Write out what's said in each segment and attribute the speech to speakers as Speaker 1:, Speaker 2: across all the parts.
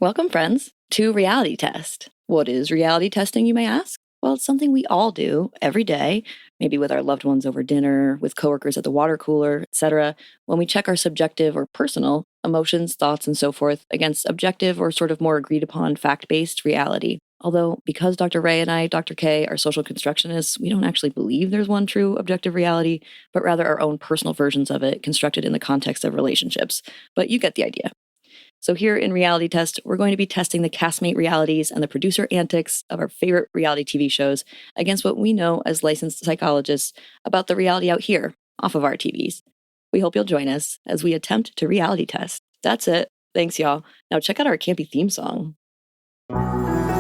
Speaker 1: Welcome, friends, to Reality Test. What is reality testing, you may ask? Well, it's something we all do every day, maybe with our loved ones over dinner, with coworkers at the water cooler, etc., when we check our subjective or personal emotions, thoughts, and so forth against objective or sort of more agreed upon fact-based reality. Although, because Dr. Ray and I, Dr. Kay, are social constructionists, we don't actually believe there's one true objective reality, but rather our own personal versions of it constructed in the context of relationships. But you get the idea. So here in Reality Test, we're going to be testing the castmate realities and the producer antics of our favorite reality TV shows against what we know as licensed psychologists about the reality out here, off of our TVs. We hope you'll join us as we attempt to reality test. That's it. Thanks, y'all. Now check out our campy theme song.
Speaker 2: Are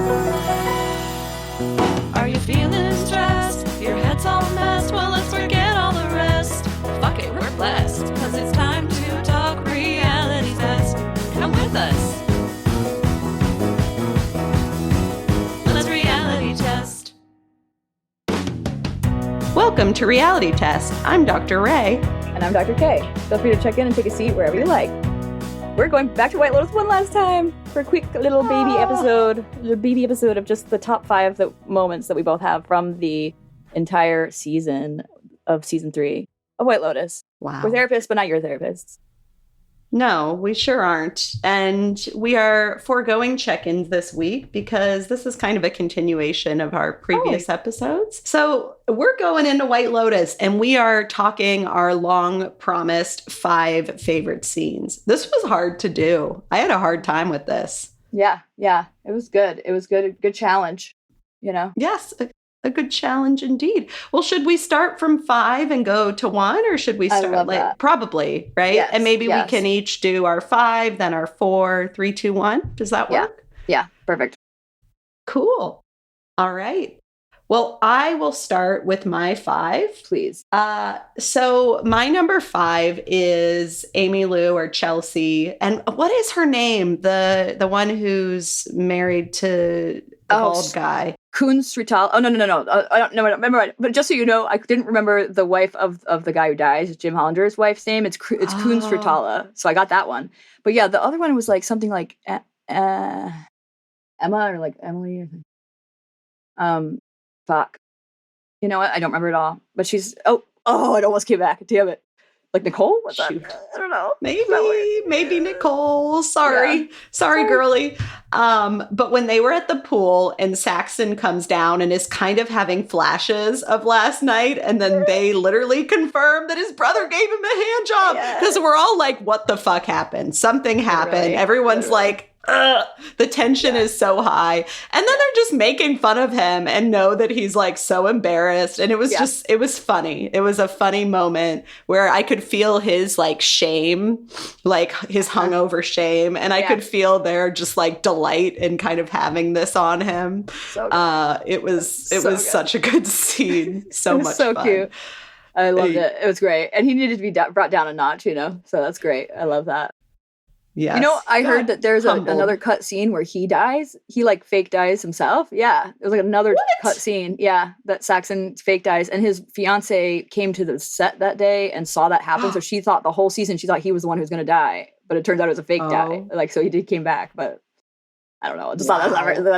Speaker 2: you feeling stressed? Your head's all messed? Well, let's forget all the rest. Fuck it, we're blessed, cause it's time to talk reality test. Come with us. Let's reality test.
Speaker 3: Welcome to Reality Test. I'm Dr. Ray.
Speaker 4: And I'm Dr. Kay. Feel free to check in and take a seat wherever you like. We're going back to White Lotus one last time for a quick little baby episode of just the top 5 moments that we both have from the entire season of season 3 of White Lotus.
Speaker 3: Wow.
Speaker 4: We're therapists, but not your therapists.
Speaker 3: No, we sure aren't. And we are foregoing check-ins this week because this is kind of a continuation of our previous episodes. So we're going into White Lotus and we are talking our long-promised 5 favorite scenes. This was hard to do. I had a hard time with this.
Speaker 4: Yeah. It was good. It was good. A good challenge, you know?
Speaker 3: Yes, a good challenge indeed. Well, should we start from 5 and go to 1, or should we start
Speaker 4: that.
Speaker 3: Probably, right?
Speaker 4: Yes,
Speaker 3: and maybe we can each do our 5, then our 4, 3, 2, 1. Does that work?
Speaker 4: Yeah, perfect.
Speaker 3: Cool. All right. Well, I will start with my 5.
Speaker 4: Please.
Speaker 3: So my number 5 is Amy Lou, or Chelsea. And what is her name? The one who's married to the bald guy.
Speaker 4: Kun Srital. Oh, no. I don't remember it. But just so you know, I didn't remember the wife of the guy who dies, Jim Hollander's wife's name. It's Kun Sritala. So I got that one. But yeah, the other one was like something like Emma or like Emily. Fuck. You know what? I don't remember it all. But she's it almost came back. Damn it. Like Nicole? What's that? I don't know.
Speaker 3: Maybe Nicole. Sorry, girly. But when they were at the pool and Saxon comes down and is kind of having flashes of last night, and then they literally confirm that his brother gave him a hand job, because we're all like, what the fuck happened? Something happened. Everyone's like, ugh, the tension is so high. And then they're just making fun of him and know that he's like so embarrassed. And it was it was funny. It was a funny moment where I could feel his like shame, like his hungover shame. And I could feel their just like delight in kind of having this on him.
Speaker 4: So
Speaker 3: it was such a good scene. So much
Speaker 4: so
Speaker 3: fun.
Speaker 4: Cute. I loved it. It was great. And he needed to be brought down a notch, you know? So that's great. I love that.
Speaker 3: Yes.
Speaker 4: You know, I heard that there's another cut scene where he dies. He like fake dies himself. Yeah. There's like another cut scene. Yeah. That Saxon fake dies. And his fiance came to the set that day and saw that happen. So she thought the whole season, she thought he was the one who was going to die. But it turns out it was a fake die. Like, so he came back. But I don't know. I just thought that's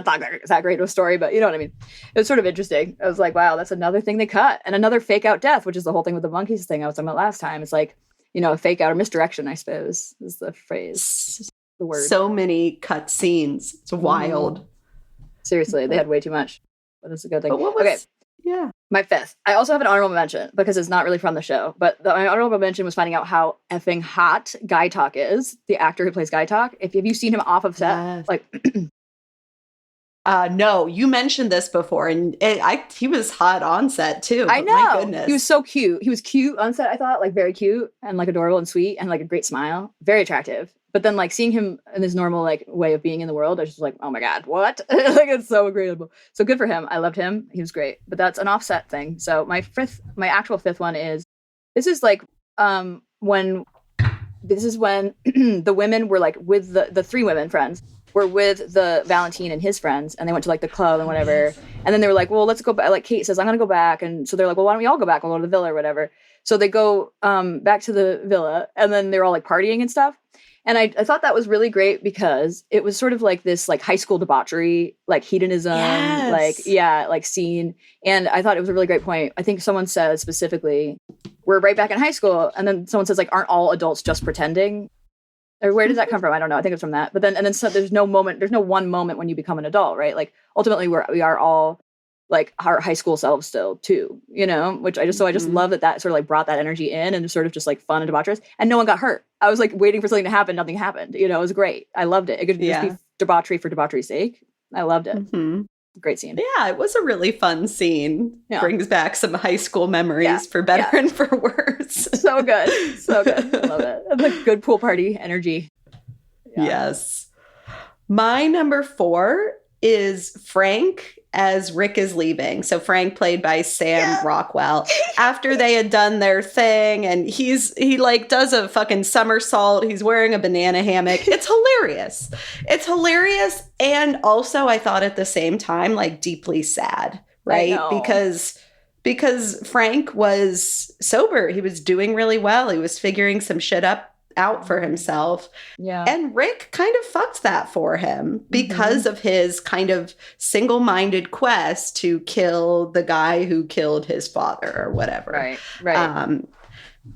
Speaker 4: not that great of a story. But you know what I mean? It was sort of interesting. I was like, wow, that's another thing they cut. And another fake out death, which is the whole thing with the monkeys thing I was talking about last time. It's like, you know, fake out or misdirection, I suppose, is the phrase, the word.
Speaker 3: So many cut scenes. It's wild.
Speaker 4: Seriously, they had way too much. But it's a good thing.
Speaker 3: But what was,
Speaker 4: my 5th. I also have an honorable mention because it's not really from the show. But my honorable mention was finding out how effing hot Guy Talk is, the actor who plays Guy Talk. Have you seen him off of set? Like...
Speaker 3: No, you mentioned this before, and he was hot on set too.
Speaker 4: I know.
Speaker 3: My goodness.
Speaker 4: He was so cute. He was cute on set, I thought, like very cute and like adorable and sweet and like a great smile. Very attractive. But then like seeing him in his normal like way of being in the world, I was just like, oh my God, what? Like it's so agreeable. So good for him. I loved him. He was great. But that's an offset thing. So my actual 5th one is, this is when the women were like with the 3 women friends were with the Valentine and his friends, and they went to like the club and whatever. And then they were like, well, let's go back. Like Kate says, I'm going to go back. And so they're like, well, why don't we all go back? We'll go to the villa or whatever. So they go back to the villa, and then they're all like partying and stuff. And I thought that was really great because it was sort of like this like high school debauchery, like hedonism, like scene. And I thought it was a really great point. I think someone said specifically, we're right back in high school. And then someone says like, aren't all adults just pretending? Or where does that come from? I don't know. I think it's from that. But then, so there's no one moment when you become an adult, right? Like ultimately we are all like our high school selves still too, which I just love that sort of like brought that energy in and sort of just like fun and debaucherous, and no one got hurt. I was like waiting for something to happen. Nothing happened. It was great. I loved it. It could just be debauchery for debauchery's sake. I loved it.
Speaker 3: Mm-hmm.
Speaker 4: Great scene.
Speaker 3: Yeah, it was a really fun scene. Yeah. Brings back some high school memories for better and for worse.
Speaker 4: So good. So good. Love it. The good pool party energy. Yeah.
Speaker 3: Yes. My number 4 is Frank as Rick is leaving. So Frank, played by Sam Rockwell, after they had done their thing, and he like does a fucking somersault. He's wearing a banana hammock. It's hilarious. It's hilarious. And also I thought at the same time, like deeply sad, right? Because Frank was sober. He was doing really well. He was figuring some shit out for himself. Yeah. And Rick kind of fucks that for him because of his kind of single-minded quest to kill the guy who killed his father or whatever.
Speaker 4: Right.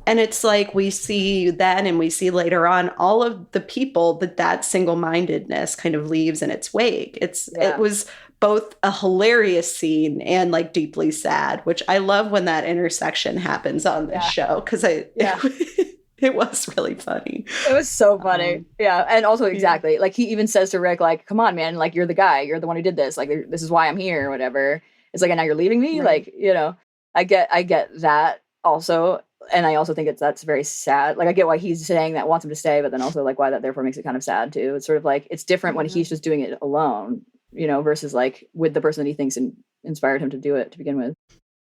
Speaker 3: And it's like we see then and we see later on all of the people that single-mindedness kind of leaves in its wake. It was both a hilarious scene and like deeply sad, which I love when that intersection happens on this show because it was really funny.
Speaker 4: It was so funny. And also exactly like he even says to Rick, like, come on, man, like you're the guy, you're the one who did this. Like, this is why I'm here or whatever. It's like, and now you're leaving me. Right. Like, I get that also. And I also think that's very sad. Like, I get why he's saying that, wants him to stay, but then also like why that therefore makes it kind of sad too. It's sort of like, it's different when he's just doing it alone, versus like with the person that he thinks inspired him to do it to begin with.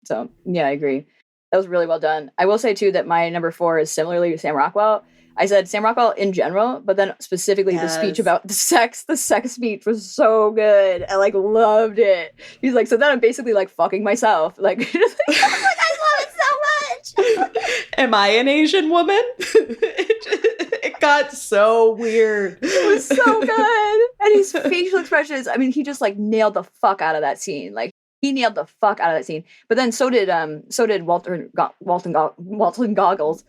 Speaker 4: So yeah, I agree. That was really well done. I will say, too, that my number 4 is similarly Sam Rockwell. I said Sam Rockwell in general, but then specifically the speech about the sex speech was so good. I, like, loved it. He's like, so then I'm basically, like, fucking myself. Like, I love it so much.
Speaker 3: Am I an Asian woman? It got so weird.
Speaker 4: It was so good. And his facial expressions, I mean, he just, like, nailed the fuck out of that scene. Like, he nailed the fuck out of that scene. But then so did Walton Goggles.
Speaker 3: Walton Goggles.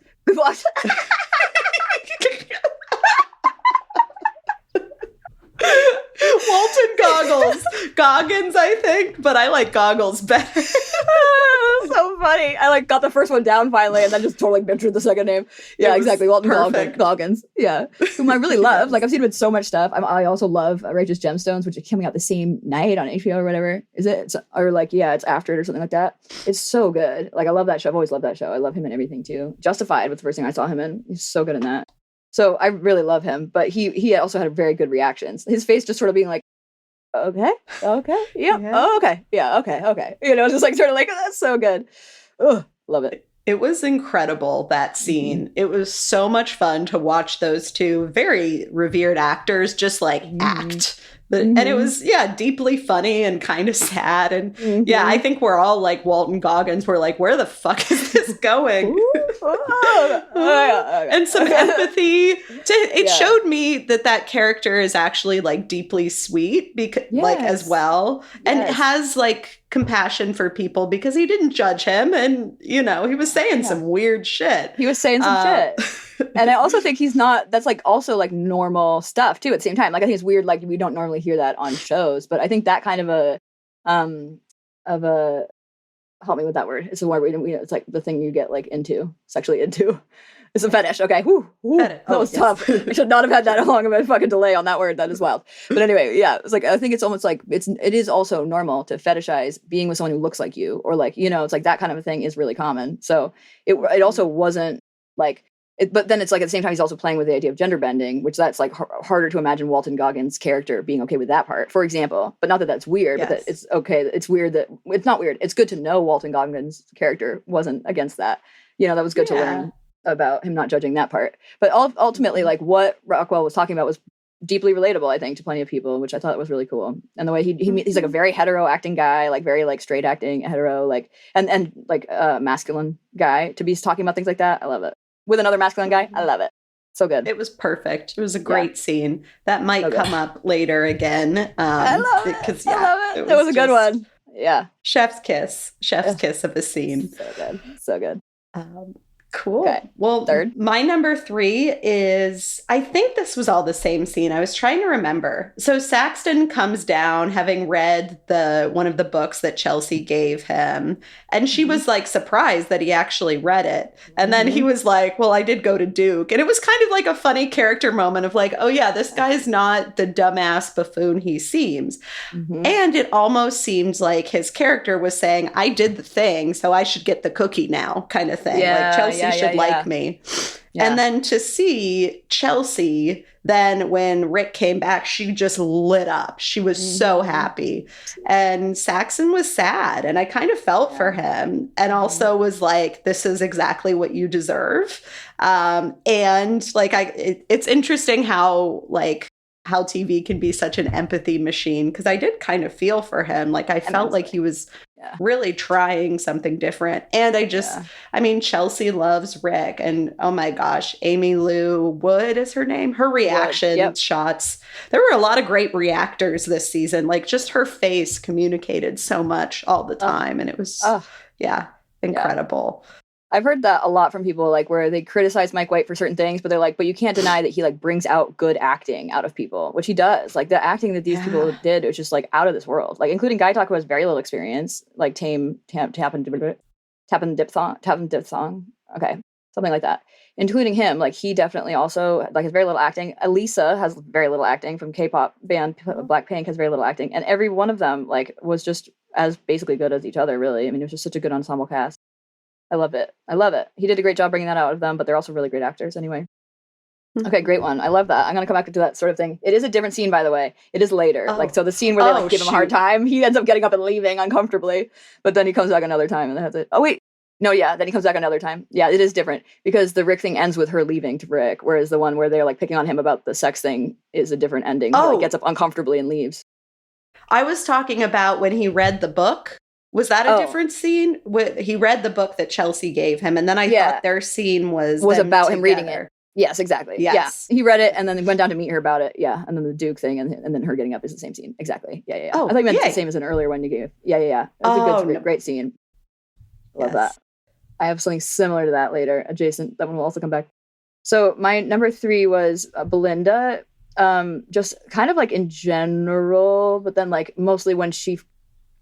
Speaker 3: Goggins, I think, but I like Goggles better.
Speaker 4: So funny. I like got the first one down finally and then just totally butchered the second name. Yeah, exactly. Walton Goggins. Yeah. Whom I really love. Like, I've seen him in so much stuff. I also love Righteous Gemstones, which is coming out the same night on HBO or whatever. Is it? It's after it or something like that. It's so good. Like, I love that show. I've always loved that show. I love him in everything too. Justified was the first thing I saw him in. He's so good in that. So I really love him, but he also had very good reactions. His face just sort of being like, okay, yeah. Okay, yeah, okay. It's just like sort of like, oh, that's so good. Ugh, love it.
Speaker 3: It was incredible, that scene. It was so much fun to watch those two very revered actors just like act. And it was, deeply funny and kind of sad. And I think we're all like Walton Goggins. We're like, where the fuck is this going? And some empathy. It showed me that character is actually like deeply sweet like as well. And has like compassion for people because he didn't judge him. And, he was saying some weird shit.
Speaker 4: He was saying some shit. And I also think that's like also like normal stuff too at the same time. Like, I think it's weird, like we don't normally hear that on shows, but I think that kind of a help me with that word. It's a word it's like the thing you get like sexually into. It's a fetish. Okay. That was tough. I should not have had that long of a fucking delay on that word. That is wild. But anyway, yeah, it's like, I think it's almost like it is also normal to fetishize being with someone who looks like you, or like, it's like that kind of a thing is really common. So it also wasn't like, but then it's like at the same time he's also playing with the idea of gender bending, which that's like harder to imagine Walton Goggins' character being okay with that part, for example. But not that that's weird, but that it's okay. It's weird that it's not weird. It's good to know Walton Goggins' character wasn't against that. That was good to learn about him not judging that part. But ultimately, like what Rockwell was talking about was deeply relatable, I think, to plenty of people, which I thought was really cool. And the way he's like a very hetero acting guy, like very like straight acting hetero, like and like masculine guy to be talking about things like that. I love it. With another masculine guy, I love it. So good.
Speaker 3: It was perfect. It was a great scene. That might come up later again.
Speaker 4: I love it. Because I love it. That was a good one. Yeah.
Speaker 3: Chef's kiss of a scene.
Speaker 4: So good.
Speaker 3: Cool.
Speaker 4: Okay.
Speaker 3: Well,
Speaker 4: third.
Speaker 3: My number 3 is, I think this was all the same scene. I was trying to remember. So Saxton comes down having read one of the books that Chelsea gave him. And she was like surprised that he actually read it. And then he was like, well, I did go to Duke. And it was kind of like a funny character moment of like, oh yeah, this guy's not the dumbass buffoon he seems. And it almost seemed like his character was saying, I did the thing, so I should get the cookie now, kind of thing. Like Chelsea should like me. Yeah. And then to see Chelsea, then when Rick came back, she just lit up. She was so happy. And Saxon was sad. And I kind of felt for him. And also was like, this is exactly what you deserve. And like, it's interesting how TV can be such an empathy machine. Because I did kind of feel for him. Like I felt like he was really trying something different. And I mean, Chelsea loves Rick. And oh my gosh, Amy Lou Wood is her name. Her reaction shots. There were a lot of great reactors this season. Like just her face communicated so much all the time. And it was, incredible.
Speaker 4: I've heard that a lot from people, like where they criticize Mike White for certain things, but they're like, but you can't deny that he like brings out good acting out of people, which he does. Like the acting that these people did was just like out of this world. Like including Guy Talk, who has very little experience, like Tap and Dip Song. Okay, something like that. Including him, like he definitely also like has very little acting. Elisa has very little acting from K-pop band Blackpink, has very little acting, and every one of them like was just as basically good as each other. Really, I mean, it was just such a good ensemble cast. I love it. He did a great job bringing that out of them, but they're also really great actors anyway. Okay, great one. I love that. I'm going to come back to that sort of thing. It is a different scene, by the way. It is later. Like, so the scene where they like give him a hard time, he ends up getting up and leaving uncomfortably, but then he comes back another time and they have to, then he comes back another time. Yeah, it is different because the Rick thing ends with her leaving to Rick, whereas the one where they're like picking on him about the sex thing is a different ending. He like gets up uncomfortably and leaves.
Speaker 3: I was talking about when he read the book. Was that a different scene? He read the book that Chelsea gave him, and then I thought their scene was
Speaker 4: about
Speaker 3: him
Speaker 4: reading it. Yes, exactly. Yes. Yeah, he read it and then went down to meet her about it. Yeah, and then the Duke thing and then her getting up is the same scene. Exactly. Yeah. Oh, I thought you meant the same as an earlier one you gave. Yeah. It was a good, great scene. Love that. I have something similar to that later, adjacent. That one will also come back. So my number 3 was Belinda. Just kind of like in general, but then like mostly when she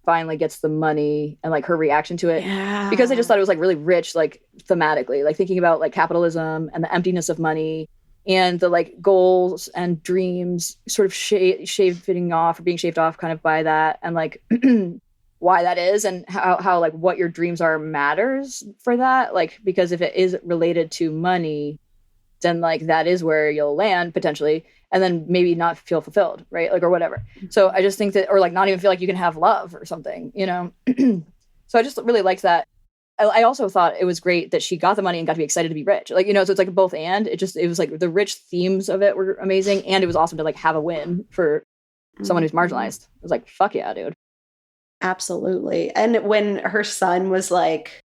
Speaker 4: finally gets the money and like her reaction to it, because I just thought it was like really rich, like thematically, like thinking about like capitalism and the emptiness of money and the like goals and dreams sort of shaving off or being shaved off kind of by that, and like why that is and how like what your dreams are matters for that, like because if it is related to money, then like that is where you'll land potentially, and then maybe not feel fulfilled, right? Like, or whatever. So I just think that, or like not even feel like you can have love or something, you know? So I just really liked that. I also thought it was great that she got the money and got to be excited to be rich. Like, you know, so it's like both and. It was like the rich themes of it were amazing. And it was awesome to like have a win for someone who's marginalized. It was like, fuck yeah, dude.
Speaker 3: Absolutely. And when her son was like,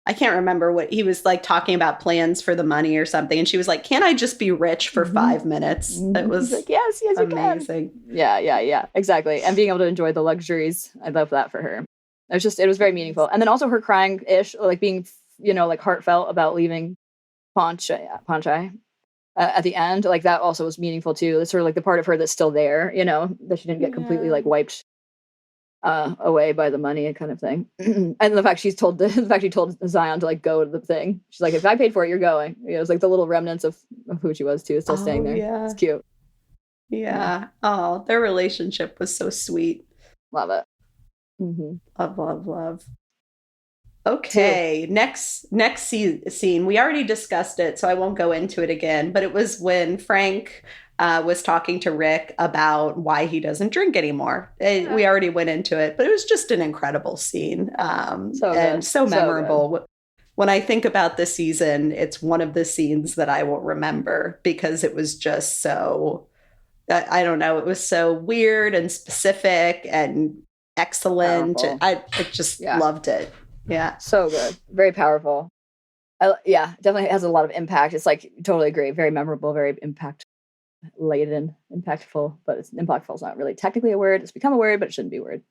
Speaker 3: I can't remember what he was like talking about plans for the money or something. And she was like, can't I just be rich for 5 minutes? It was
Speaker 4: like, yes, amazing. You can. Yeah, exactly. And being able to enjoy the luxuries. I love that for her. It was very meaningful. And then also her crying-ish, like being, you know, like heartfelt about leaving Ponchai at the end. Like that also was meaningful too. It's sort of like the part of her that's still there, you know, that she didn't get completely like wiped away by the money kind of thing. And the fact she told Zion to like go to the thing. She's like, if I paid for it, you're going. You know, it's like the little remnants of who she was too, still staying there. Yeah. It's cute.
Speaker 3: Yeah. Oh, their relationship was so sweet.
Speaker 4: Love it.
Speaker 3: Love. Okay, next scene. We already discussed it, so I won't go into it again. But it was when Frank was talking to Rick about why he doesn't drink anymore. We already went into it, but it was just an incredible scene. So memorable. Good. When I think about this season, it's one of the scenes that I will remember because it was just so, I don't know, it was so weird and specific and excellent. I just loved it. Yeah.
Speaker 4: So good. Very powerful. Definitely has a lot of impact. It's like, totally agree. Very memorable, very laden, impactful, but impactful is not really technically a word. It's become a word, but it shouldn't be a word.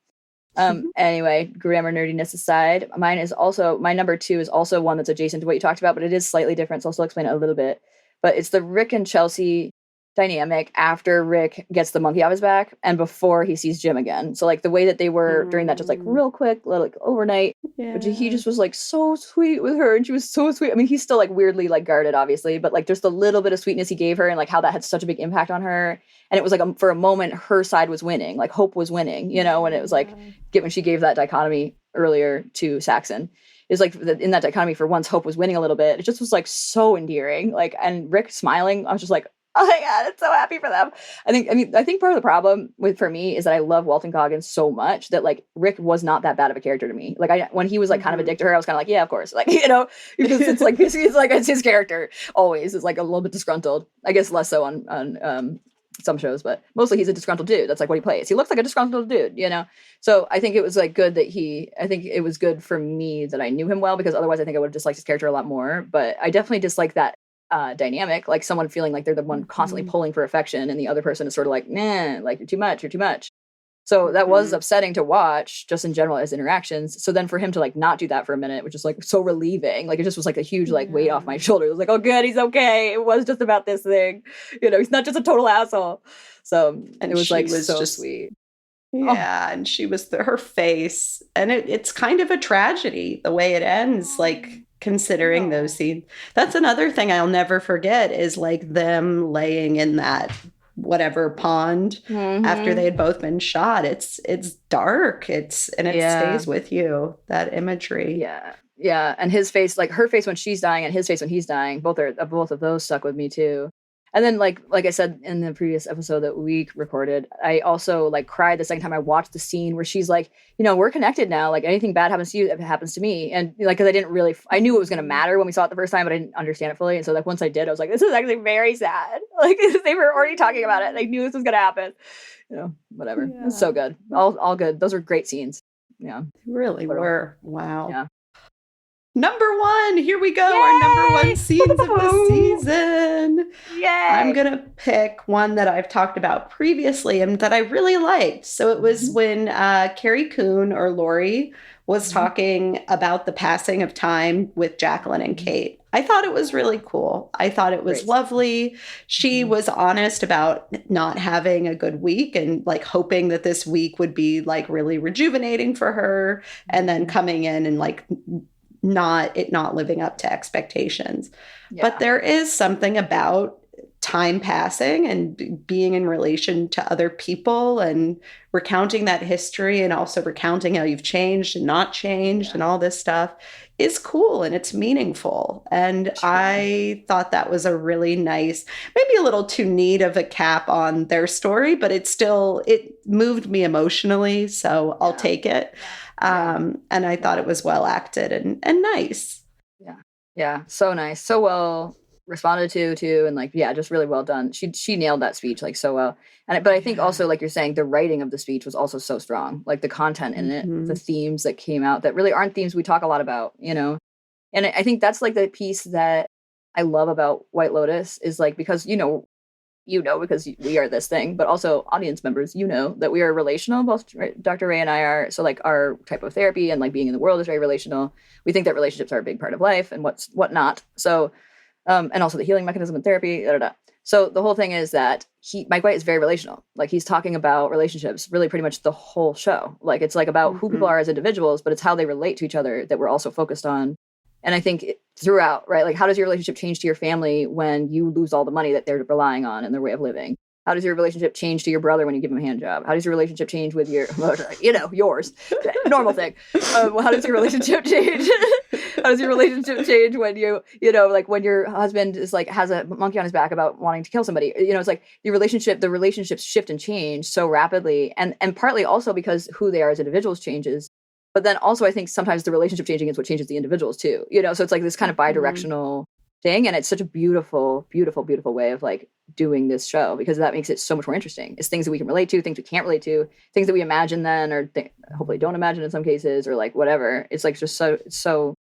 Speaker 4: Anyway, grammar nerdiness aside, my number 2 is also one that's adjacent to what you talked about, but it is slightly different. So I'll still explain it a little bit. But it's the Rick and Chelsea dynamic after Rick gets the monkey off his back and before he sees Jim again. So like the way that they were during that, just like real quick, like overnight. Yeah. But he just was like so sweet with her, and she was so sweet. I mean, he's still like weirdly like guarded, obviously, but like just the little bit of sweetness he gave her and like how that had such a big impact on her. And it was like for a moment, her side was winning, like hope was winning, you know, and it was like when she gave that dichotomy earlier to Saxon. Is like in that dichotomy, for once, hope was winning a little bit. It just was like so endearing. Like, and Rick smiling, I was just like, oh my God, I'm so happy for them. I think part of the problem for me is that I love Walton Goggins so much that like Rick was not that bad of a character to me. Like when he was like kind of a dick to her, I was kind of like, yeah, of course. Like, you know, because it's like, it's his character always is like a little bit disgruntled. I guess less so on some shows, but mostly he's a disgruntled dude. That's like what he plays. He looks like a disgruntled dude, you know? So I think it was like good that I think it was good for me that I knew him well, because otherwise I think I would have disliked his character a lot more. But I definitely dislike that dynamic, like someone feeling like they're the one constantly pulling for affection and the other person is sort of like, nah, like you're too much. So that was upsetting to watch just in general as interactions. So then for him to like not do that for a minute, which is like so relieving, like it just was like a huge like weight off my shoulder. It was like, oh good, he's okay. It was just about this thing, you know, he's not just a total asshole. So and it was like so just sweet.
Speaker 3: Yeah, and she was her face, and it's kind of a tragedy the way it ends, like considering those scenes. That's another thing I'll never forget is like them laying in that whatever pond after they had both been shot. It's dark. It stays with you, that imagery.
Speaker 4: Yeah. And his face, like her face when she's dying and his face when he's dying, both of those stuck with me too. And then like I said in the previous episode that we recorded, I also like cried the second time I watched the scene where she's like, you know, we're connected now. Like anything bad happens to you, it happens to me. And like, cause I knew it was going to matter when we saw it the first time, but I didn't understand it fully. And so like, once I did, I was like, this is actually very sad. Like they were already talking about it. They knew this was going to happen, you know, whatever. Yeah. It was so good. All good. Those were great scenes. Yeah.
Speaker 3: They really were. Wow.
Speaker 4: Yeah.
Speaker 3: Number 1, here we go. Yay! Our number 1 scenes of the season.
Speaker 4: Yay!
Speaker 3: I'm going to pick one that I've talked about previously and that I really liked. So it was when Carrie Coon or Lori was talking about the passing of time with Jacqueline and Kate. I thought it was really cool. I thought it was lovely. She was honest about not having a good week and like hoping that this week would be like really rejuvenating for her, and then coming in and like not living up to expectations. Yeah. But there is something about time passing and being in relation to other people and recounting that history and also recounting how you've changed and not changed and all this stuff is cool and it's meaningful. And I thought that was a really nice, maybe a little too neat of a cap on their story, but it moved me emotionally. So I'll take it. And I thought it was well acted and nice.
Speaker 4: Yeah. So nice. So well responded to too. And like, yeah, just really well done. She nailed that speech like so well. But I think also, like you're saying, the writing of the speech was also so strong, like the content in it, the themes that came out that really aren't themes we talk a lot about, you know? And I think that's like the piece that I love about White Lotus is like, because, you know, because we are this thing, but also audience members, you know, that we are relational. Both Dr. Ray and I are. So like our type of therapy and like being in the world is very relational. We think that relationships are a big part of life and what not. So, and also the healing mechanism in therapy. So the whole thing is that Mike White is very relational. Like he's talking about relationships really pretty much the whole show. Like it's like about who people are as individuals, but it's how they relate to each other that we're also focused on. And I think throughout, right? Like how does your relationship change to your family when you lose all the money that they're relying on in their way of living? How does your relationship change to your brother when you give him a hand job? How does your relationship change with yours? Normal thing. How does your relationship change? How does your relationship change when like when your husband is like has a monkey on his back about wanting to kill somebody? You know, it's like the relationships shift and change so rapidly, and partly also because who they are as individuals changes. But then also I think sometimes the relationship changing is what changes the individuals too. You know, so it's like this kind of bidirectional thing, and it's such a beautiful, beautiful, beautiful way of like doing this show, because that makes it so much more interesting. It's things that we can relate to, things we can't relate to, things that we imagine then or hopefully don't imagine in some cases, or like whatever. It's like just so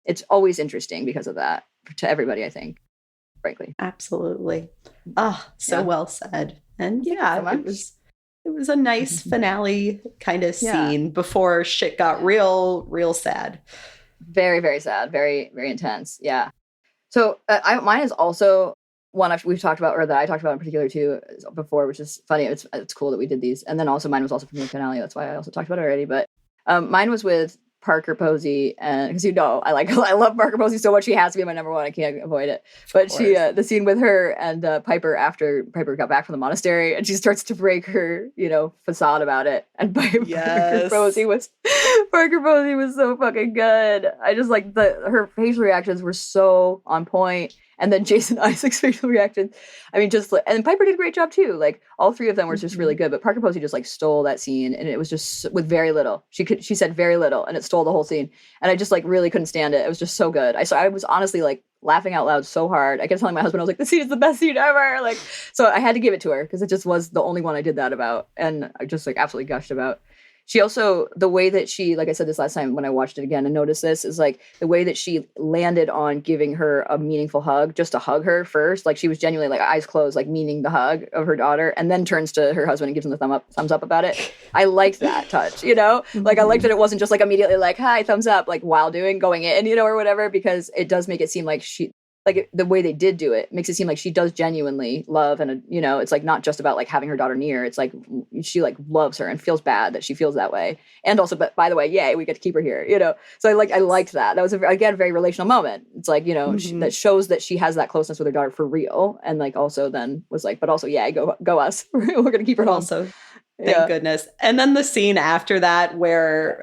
Speaker 4: it's always interesting because of that to everybody, I think, frankly.
Speaker 3: Absolutely. Oh, so well said. And yeah,
Speaker 4: so
Speaker 3: it was a nice finale kind of scene before shit got real sad.
Speaker 4: Very, very sad. Very, very intense. Yeah. So mine is also one we've talked about, or that I talked about in particular too before, which is funny. It's cool that we did these. And then also mine was also from the finale. That's why I also talked about it already. But mine was with Parker Posey, and because I love Parker Posey so much, she has to be my number one. I can't avoid it. But she, the scene with her and Piper after Piper got back from the monastery, and she starts to break her, facade about it. And Parker Posey was so fucking good. I just like her facial reactions were so on point. And then Jason Isaac's facial reactions. I mean, and Piper did a great job too. Like all three of them were just really good, but Parker Posey just like stole that scene, and it was just with very little. She said very little, and it stole the whole scene. And I just like really couldn't stand it. It was just so good. I was honestly like laughing out loud so hard. I kept telling my husband, I was like, "This scene is the best scene ever!" Like, so I had to give it to her because it just was the only one I did that about, and I just like absolutely gushed about. She also, the way that she, like I said this last time when I watched it again and noticed this, is like the way that she landed on giving her a meaningful hug, just to hug her first. Like she was genuinely like eyes closed, like meaning the hug of her daughter, and then turns to her husband and gives him the thumbs up about it. I liked that touch, Like I liked that it wasn't just like immediately like, hi, thumbs up, like while going in, or whatever, because it does make it seem like the way they did do it makes it seem like she does genuinely love, and it's like not just about like having her daughter near. It's like she like loves her and feels bad that she feels that way. And also, but by the way, yay, we get to keep her here, So I liked that. That was again a very relational moment. It's like that shows that she has that closeness with her daughter for real, and like also then was like, but also yeah, go us, we're gonna keep her home. Also,
Speaker 3: thank goodness. And then the scene after that where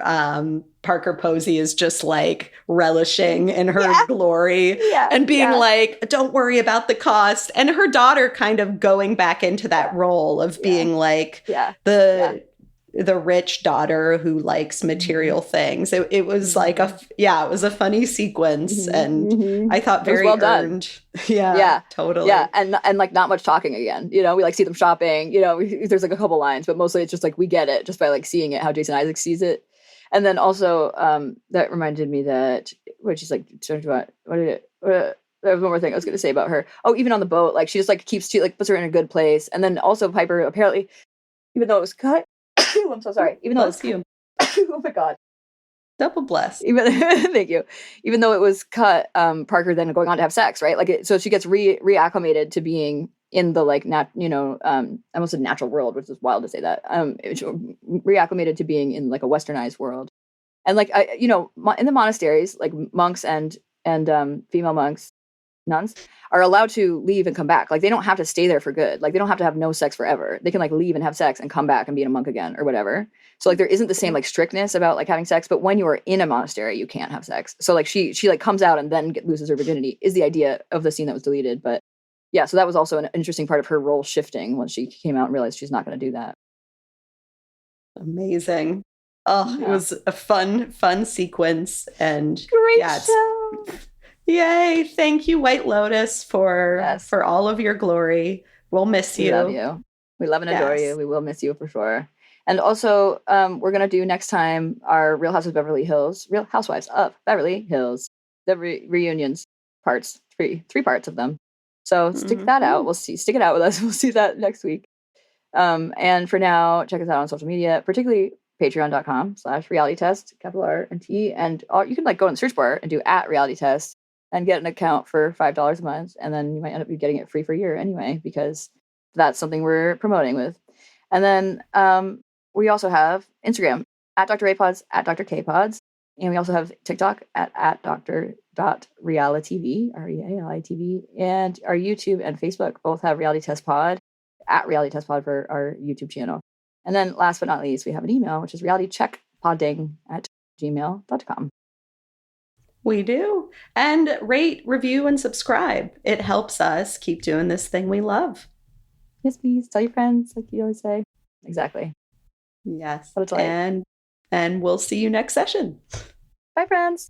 Speaker 3: Parker Posey is just like relishing in her glory and being like, don't worry about the cost. And her daughter kind of going back into that role of being like the rich daughter who likes material things. It was like it was a funny sequence, and I thought very well earned. Yeah, totally.
Speaker 4: Yeah, and like not much talking again. We like see them shopping. There's like a couple lines, but mostly it's just like we get it just by like seeing it how Jason Isaacs sees it. And then also that reminded me that what she's like talking about. There was one more thing I was going to say about her. Oh, even on the boat, like she just like puts her in a good place. And then also Piper apparently, even though it was cut. I'm so sorry. Even though it was
Speaker 3: you.
Speaker 4: Oh my God.
Speaker 3: Double bless.
Speaker 4: Thank you. Even though it was cut, Parker then going on to have sex, right? Like, so she gets reacclimated to being in the like I almost said natural world, which is wild to say that. Reacclimated to being in like a westernized world, and like in the monasteries, like monks and female monks, nuns are allowed to leave and come back. Like they don't have to stay there for good. Like they don't have to have no sex forever. They can like leave and have sex and come back and be a monk again or whatever. So like there isn't the same like strictness about like having sex, but when you are in a monastery, you can't have sex. So like she like comes out and then loses her virginity is the idea of the scene that was deleted. But yeah, so that was also an interesting part of her role shifting when she came out and realized she's not going to do that.
Speaker 3: Amazing. Oh, It was a fun sequence, and
Speaker 4: great show.
Speaker 3: Yay. Thank you, White Lotus, for all of your glory. We'll miss you.
Speaker 4: We love you. We love and adore you. We will miss you for sure. And also, we're going to do next time our Real Housewives of Beverly Hills, the reunions parts, three parts of them. So stick that out. Stick it out with us. We'll see that next week. And for now, check us out on social media, particularly patreon.com/realitytest, capital R and T. And you can like go in the search bar and do @realitytest and get an account for $5 a month. And then you might end up getting it free for a year anyway, because that's something we're promoting with. And then we also have Instagram @DrApods, @DrKpods. And we also have TikTok at Dr.realitv, REALITV. And our YouTube and Facebook both have Reality Test Pod, @RealityTestPod for our YouTube channel. And then last but not least, we have an email, which is realitycheckpodding@gmail.com.
Speaker 3: We do. And rate, review, and subscribe. It helps us keep doing this thing we love.
Speaker 4: Yes, please. Tell your friends, like you always say. Exactly.
Speaker 3: Yes. And we'll see you next session.
Speaker 4: Bye, friends.